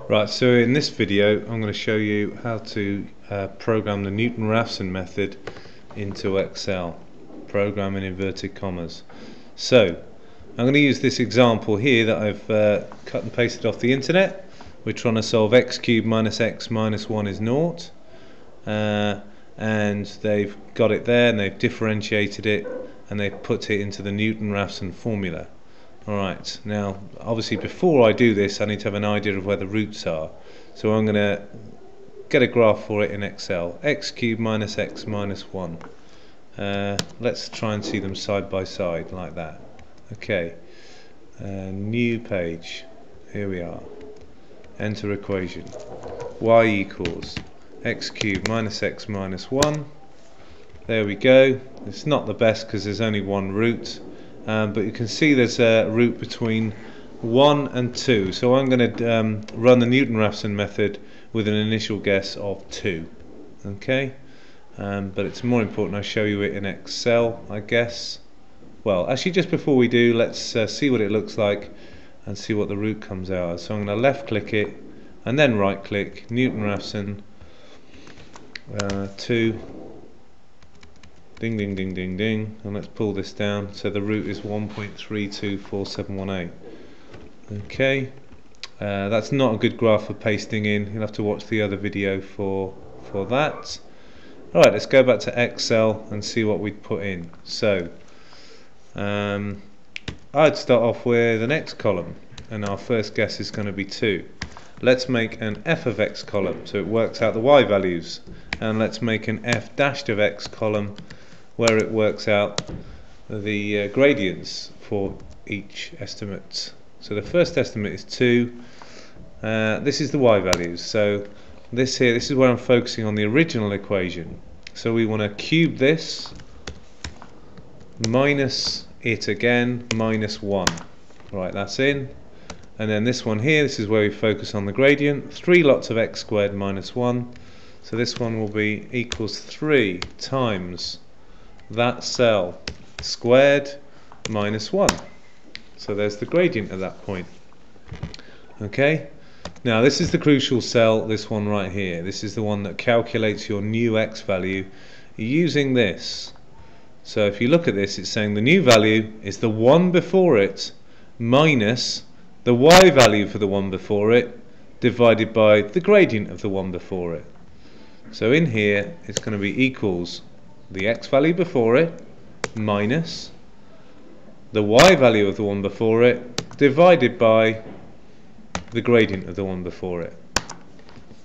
Right, so in this video I'm going to show you how to program the Newton-Raphson method into Excel, program in inverted commas. So I'm going to use this example here that I've cut and pasted off the internet. We're trying to solve x cubed minus x minus 1 is 0, and they've got it there and they've differentiated it and they've put it into the Newton-Raphson formula. Alright, now obviously before I do this I need to have an idea of where the roots are, so I'm going to get a graph for it in Excel. X cubed minus x minus 1. Let's try and see them side by side like that. Okay, new page, here we are. Enter equation. Y equals x cubed minus x minus 1. There we go. It's not the best because there's only one root. But you can see there's a root between 1 and 2, so I'm going to run the Newton-Raphson method with an initial guess of 2. Okay, but it's more important I show you it in Excel, I guess. Well, actually, just before we do, let's see what it looks like and see what the root comes out as. So I'm going to left click it and then right click Newton-Raphson 2. Ding ding ding ding ding, and let's pull this down. So the root is 1.324718. Okay, that's not a good graph for pasting in. You'll have to watch the other video for that. Alright, let's go back to Excel and see what we'd put in. So I'd start off with the next column, and our first guess is going to be 2. Let's make an f of x column so it works out the y values, and let's make an f dashed of x column where it works out the gradients for each estimate. So the first estimate is 2. This is the y values. So this is where I'm focusing on the original equation. So we want to cube this, minus it again, minus 1. Right, that's in. And then this one here, this is where we focus on the gradient. 3 lots of x squared minus 1. So this one will be equals 3 times that cell squared minus 1. So there's the gradient at that point. Okay, now this is the crucial cell, this one right here. This is the one that calculates your new x value using this. So if you look at this, it's saying the new value is the one before it minus the y value for the one before it divided by the gradient of the one before it. So in here it's going to be equals the x value before it minus the y value of the one before it divided by the gradient of the one before it.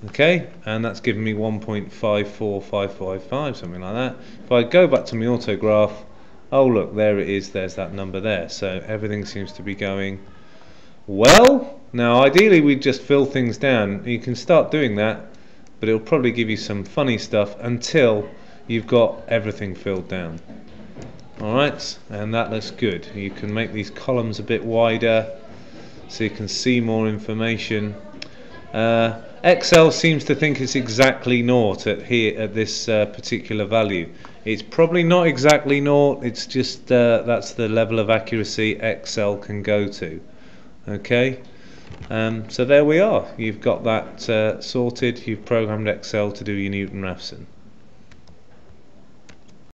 Okay, and that's given me 1.54555, something like that. If I go back to my autograph, oh look, there it is, there's that number there. So everything seems to be going well. Now ideally we'd just fill things down. You can start doing that, but it'll probably give you some funny stuff until you've got everything filled down. Alright, and that looks good. You can make these columns a bit wider so you can see more information. Excel seems to think it's exactly 0 at this particular value. It's probably not exactly 0, it's just that's the level of accuracy Excel can go to. Okay, so there we are. You've got that sorted. You've programmed Excel to do your Newton-Raphson.